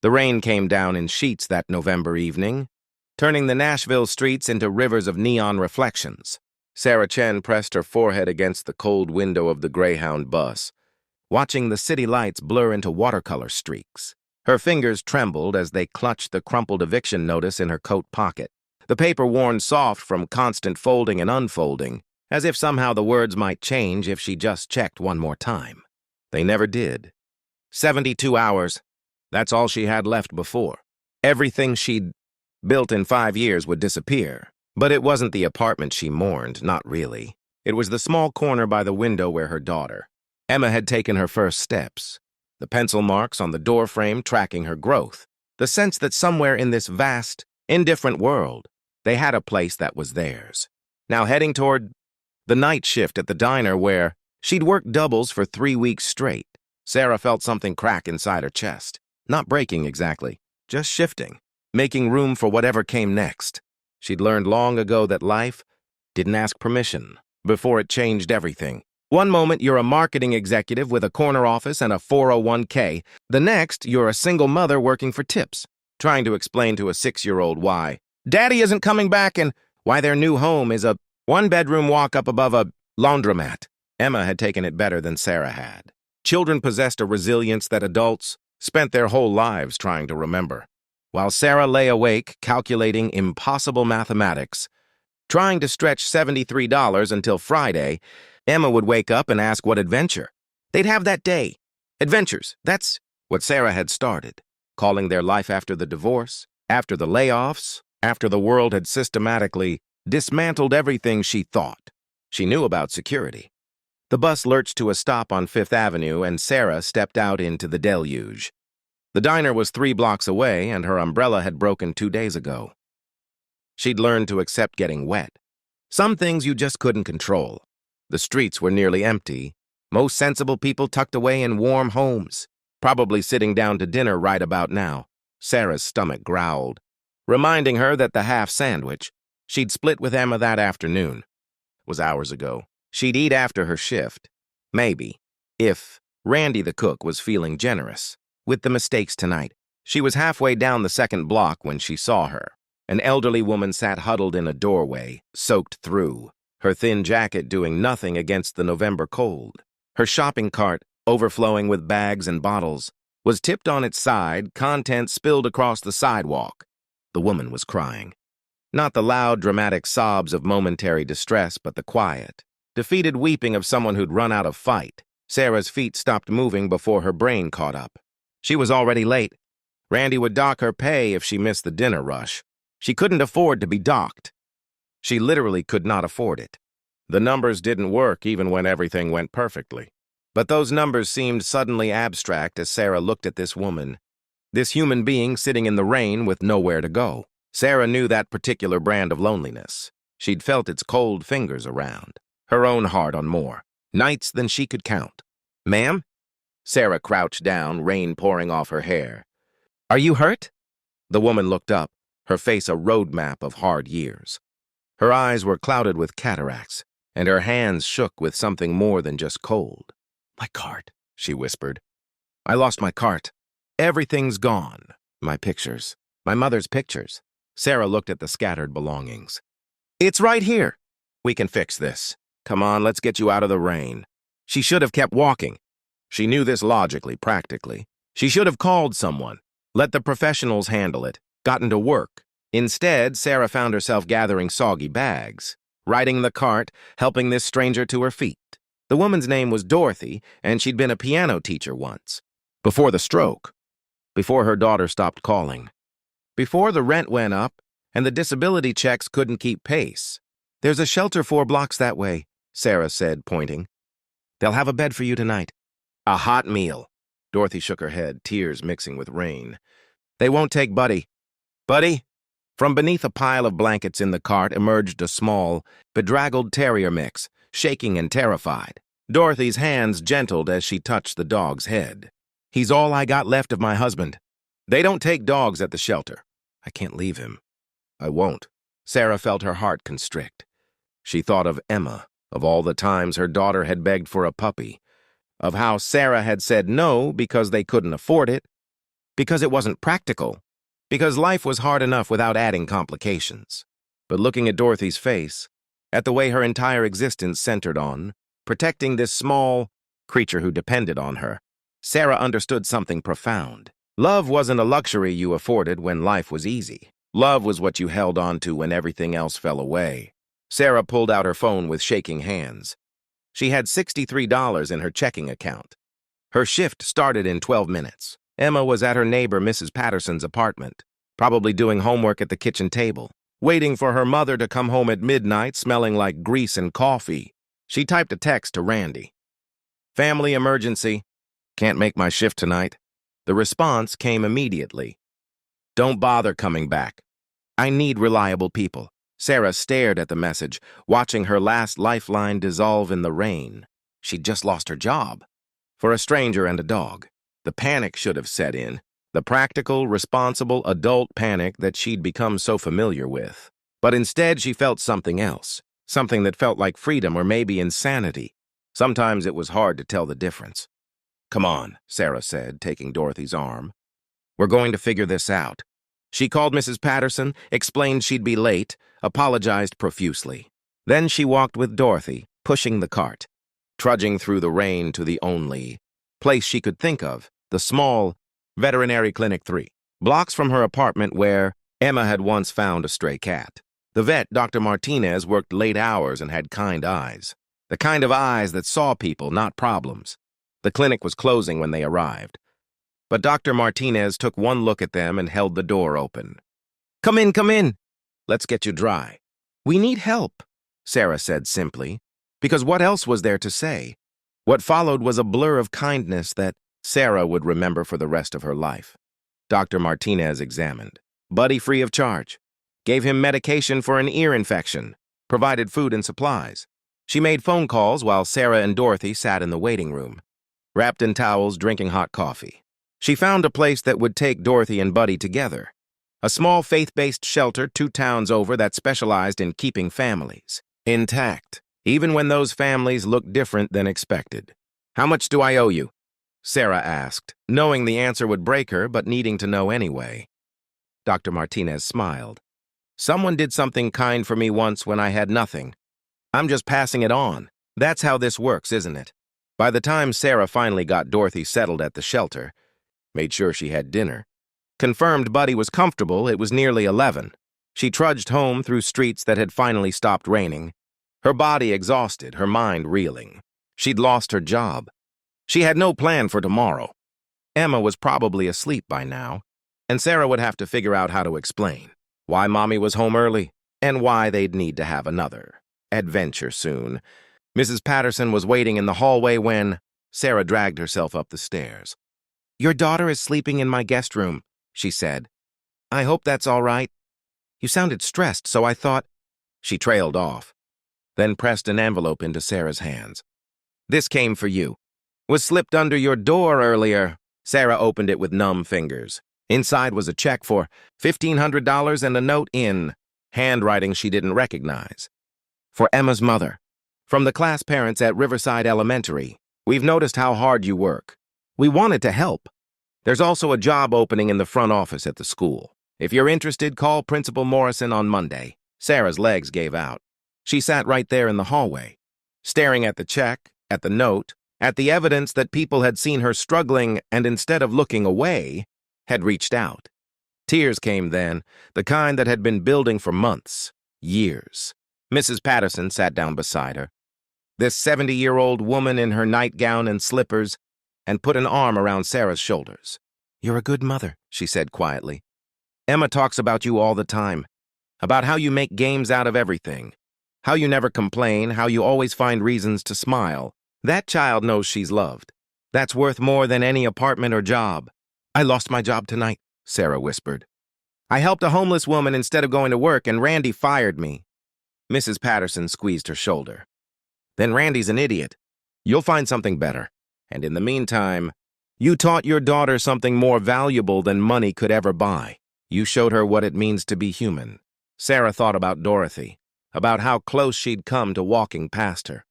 The rain came down in sheets that November evening, turning the Nashville streets into rivers of neon reflections. Sarah Chen pressed her forehead against the cold window of the Greyhound bus, watching the city lights blur into watercolor streaks. Her fingers trembled as they clutched the crumpled eviction notice in her coat pocket, the paper worn soft from constant folding and unfolding, as if somehow the words might change if she just checked one more time. They never did. 72 hours. That's all she had left before. Everything she'd built in 5 years would disappear. But it wasn't the apartment she mourned, not really. It was the small corner by the window where her daughter, Emma, had taken her first steps. The pencil marks on the doorframe tracking her growth. The sense that somewhere in this vast, indifferent world, they had a place that was theirs. Now heading toward the night shift at the diner where she'd worked doubles for 3 weeks straight, Sarah felt something crack inside her chest. Not breaking exactly, just shifting, making room for whatever came next. She'd learned long ago that life didn't ask permission before it changed everything. One moment, you're a marketing executive with a corner office and a 401k. The next, you're a single mother working for tips, trying to explain to a 6-year-old why Daddy isn't coming back and why their new home is a one-bedroom walk up above a laundromat. Emma had taken it better than Sarah had. Children possessed a resilience that adults spent their whole lives trying to remember. While Sarah lay awake, calculating impossible mathematics, trying to stretch $73 until Friday, Emma would wake up and ask what adventure they'd have that day. Adventures, that's what Sarah had started, calling their life after the divorce, after the layoffs, after the world had systematically dismantled everything she thought she knew about security. The bus lurched to a stop on Fifth Avenue, and Sarah stepped out into the deluge. The diner was 3 blocks away, and her umbrella had broken 2 days ago. She'd learned to accept getting wet. Some things you just couldn't control. The streets were nearly empty, most sensible people tucked away in warm homes, probably sitting down to dinner right about now. Sarah's stomach growled, reminding her that the half sandwich she'd split with Emma that afternoon was hours ago. She'd eat after her shift, maybe, if Randy the cook was feeling generous with the mistakes tonight. She was halfway down the second block when she saw her. An elderly woman sat huddled in a doorway, soaked through, her thin jacket doing nothing against the November cold. Her shopping cart, overflowing with bags and bottles, was tipped on its side, contents spilled across the sidewalk. The woman was crying. Not the loud, dramatic sobs of momentary distress, but the quiet, defeated weeping of someone who'd run out of fight. Sarah's feet stopped moving before her brain caught up. She was already late. Randy would dock her pay if she missed the dinner rush. She couldn't afford to be docked. She literally could not afford it. The numbers didn't work even when everything went perfectly. But those numbers seemed suddenly abstract as Sarah looked at this woman, this human being sitting in the rain with nowhere to go. Sarah knew that particular brand of loneliness. She'd felt its cold fingers around, her own heart on more nights than she could count. "Ma'am?" Sarah crouched down, rain pouring off her hair. "Are you hurt?" The woman looked up, her face a road map of hard years. Her eyes were clouded with cataracts, and her hands shook with something more than just cold. "My cart," she whispered. "I lost my cart. Everything's gone. My pictures. My mother's pictures." Sarah looked at the scattered belongings. "It's right here. We can fix this. Come on, let's get you out of the rain." She should have kept walking. She knew this logically, practically. She should have called someone, let the professionals handle it, gotten to work. Instead, Sarah found herself gathering soggy bags, riding the cart, helping this stranger to her feet. The woman's name was Dorothy, and she'd been a piano teacher once. Before the stroke. Before her daughter stopped calling. Before the rent went up, and the disability checks couldn't keep pace. "There's a shelter 4 blocks that way," Sarah said, pointing. "They'll have a bed for you tonight." "A hot meal." Dorothy shook her head, tears mixing with rain. "They won't take Buddy." "Buddy?" From beneath a pile of blankets in the cart emerged a small, bedraggled terrier mix, shaking and terrified. Dorothy's hands gentled as she touched the dog's head. "He's all I got left of my husband. They don't take dogs at the shelter. I can't leave him. I won't." Sarah felt her heart constrict. She thought of Emma, of all the times her daughter had begged for a puppy, of how Sarah had said no because they couldn't afford it, because it wasn't practical, because life was hard enough without adding complications. But looking at Dorothy's face, at the way her entire existence centered on protecting this small creature who depended on her, Sarah understood something profound. Love wasn't a luxury you afforded when life was easy. Love was what you held on to when everything else fell away. Sarah pulled out her phone with shaking hands. She had $63 in her checking account. Her shift started in 12 minutes. Emma was at her neighbor Mrs. Patterson's apartment, probably doing homework at the kitchen table, waiting for her mother to come home at midnight smelling like grease and coffee. She typed a text to Randy. "Family emergency. Can't make my shift tonight." The response came immediately. "Don't bother coming back. I need reliable people." Sarah stared at the message, watching her last lifeline dissolve in the rain. She'd just lost her job. For a stranger and a dog. The panic should have set in. The practical, responsible adult panic that she'd become so familiar with. But instead, she felt something else. Something that felt like freedom or maybe insanity. Sometimes it was hard to tell the difference. "Come on," Sarah said, taking Dorothy's arm. "We're going to figure this out." She called Mrs. Patterson, explained she'd be late, apologized profusely. Then she walked with Dorothy, pushing the cart, trudging through the rain to the only place she could think of, the small Veterinary Clinic 3, blocks from her apartment where Emma had once found a stray cat. The vet, Dr. Martinez, worked late hours and had kind eyes. The kind of eyes that saw people, not problems. The clinic was closing when they arrived. But Dr. Martinez took one look at them and held the door open. Come in, come in. Let's get you dry." "We need help," Sarah said simply, because what else was there to say? What followed was a blur of kindness that Sarah would remember for the rest of her life. Dr. Martinez examined. Buddy free of charge. Gave him medication for an ear infection. Provided food and supplies. She made phone calls while Sarah and Dorothy sat in the waiting room, wrapped in towels, drinking hot coffee. She found a place that would take Dorothy and Buddy together. A small faith-based shelter 2 towns over that specialized in keeping families intact, even when those families looked different than expected. "How much do I owe you?" Sarah asked, knowing the answer would break her, but needing to know anyway. Dr. Martinez smiled. "Someone did something kind for me once when I had nothing. I'm just passing it on. That's how this works, isn't it?" By the time Sarah finally got Dorothy settled at the shelter, made sure she had dinner, confirmed Buddy was comfortable, it was nearly 11. She trudged home through streets that had finally stopped raining, her body exhausted, her mind reeling. She'd lost her job. She had no plan for tomorrow. Emma was probably asleep by now, and Sarah would have to figure out how to explain why Mommy was home early and why they'd need to have another adventure soon. Mrs. Patterson was waiting in the hallway when Sarah dragged herself up the stairs. "Your daughter is sleeping in my guest room," she said. "I hope that's all right. You sounded stressed, so I thought—" She trailed off, then pressed an envelope into Sarah's hands. "This came for you. Was slipped under your door earlier." Sarah opened it with numb fingers. Inside was a check for $1,500 and a note in handwriting she didn't recognize. "For Emma's mother. From the class parents at Riverside Elementary. We've noticed how hard you work. We wanted to help. There's also a job opening in the front office at the school. If you're interested, call Principal Morrison on Monday." Sarah's legs gave out. She sat right there in the hallway, staring at the check, at the note, at the evidence that people had seen her struggling and instead of looking away, had reached out. Tears came then, the kind that had been building for months, years. Mrs. Patterson sat down beside her. This 70-year-old woman in her nightgown and slippers, and put an arm around Sarah's shoulders. "You're a good mother," she said quietly. "Emma talks about you all the time, about how you make games out of everything, how you never complain, how you always find reasons to smile. That child knows she's loved. That's worth more than any apartment or job." "I lost my job tonight," Sarah whispered. "I helped a homeless woman instead of going to work, and Randy fired me." Mrs. Patterson squeezed her shoulder. "Then Randy's an idiot. You'll find something better. And in the meantime, you taught your daughter something more valuable than money could ever buy. You showed her what it means to be human." Sarah thought about Dorothy, about how close she'd come to walking past her.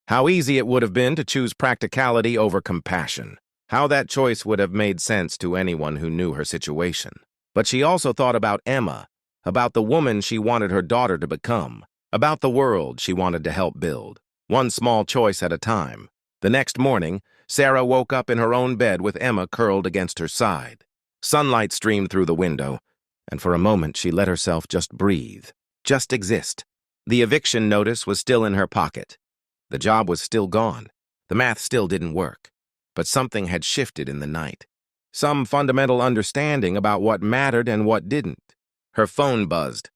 How easy it would have been to choose practicality over compassion. How that choice would have made sense to anyone who knew her situation. But she also thought about Emma, about the woman she wanted her daughter to become, about the world she wanted to help build, one small choice at a time. The next morning, Sarah woke up in her own bed with Emma curled against her side. Sunlight streamed through the window, and for a moment she let herself just breathe, just exist. The eviction notice was still in her pocket. The job was still gone. The math still didn't work. But something had shifted in the night. Some fundamental understanding about what mattered and what didn't. Her phone buzzed.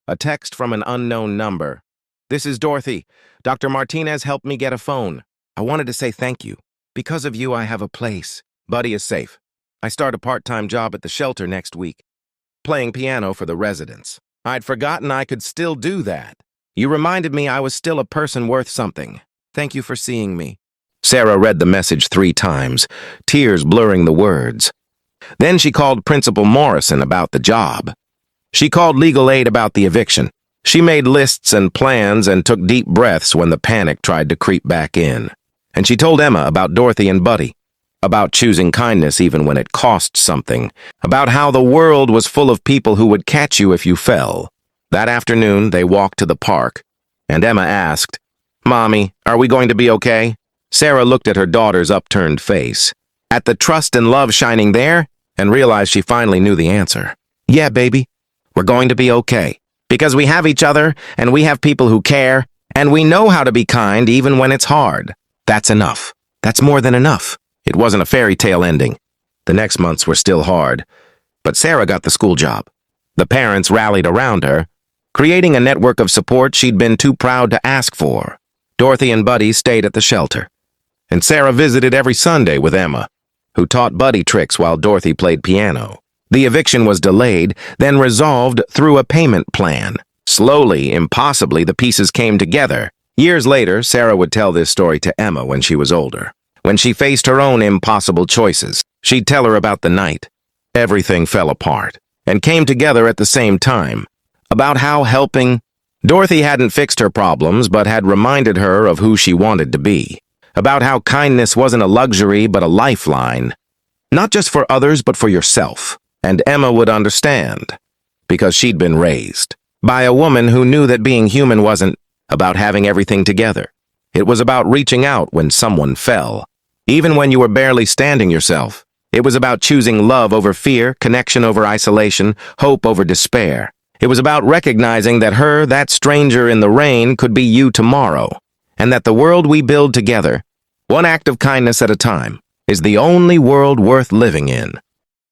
A text from an unknown number. "This is Dorothy. Dr. Martinez helped me get a phone. I wanted to say thank you. Because of you, I have a place. Buddy is safe. I start a part-time job at the shelter next week, playing piano for the residents. I'd forgotten I could still do that. You reminded me I was still a person worth something. Thank you for seeing me." Sarah read the message 3 times, tears blurring the words. Then she called Principal Morrison about the job. She called legal aid about the eviction. She made lists and plans and took deep breaths when the panic tried to creep back in. And she told Emma about Dorothy and Buddy, about choosing kindness even when it cost something, about how the world was full of people who would catch you if you fell. That afternoon, they walked to the park, and Emma asked, "Mommy, are we going to be okay?" Sarah looked at her daughter's upturned face, at the trust and love shining there, and realized she finally knew the answer. "Yeah, baby, we're going to be okay. Because we have each other, and we have people who care, and we know how to be kind even when it's hard. That's enough. That's more than enough." It wasn't a fairy tale ending. The next months were still hard, but Sarah got the school job. The parents rallied around her, creating a network of support she'd been too proud to ask for. Dorothy and Buddy stayed at the shelter, and Sarah visited every Sunday with Emma, who taught Buddy tricks while Dorothy played piano. The eviction was delayed, then resolved through a payment plan. Slowly, impossibly, the pieces came together. Years later, Sarah would tell this story to Emma when she was older. When she faced her own impossible choices, she'd tell her about the night. Everything fell apart and came together at the same time. About how helping Dorothy hadn't fixed her problems, but had reminded her of who she wanted to be. About how kindness wasn't a luxury, but a lifeline. Not just for others, but for yourself. And Emma would understand, because she'd been raised by a woman who knew that being human wasn't about having everything together. It was about reaching out when someone fell, even when you were barely standing yourself. It was about choosing love over fear, connection over isolation, hope over despair. It was about recognizing that her, that stranger in the rain, could be you tomorrow, and that the world we build together, one act of kindness at a time, is the only world worth living in.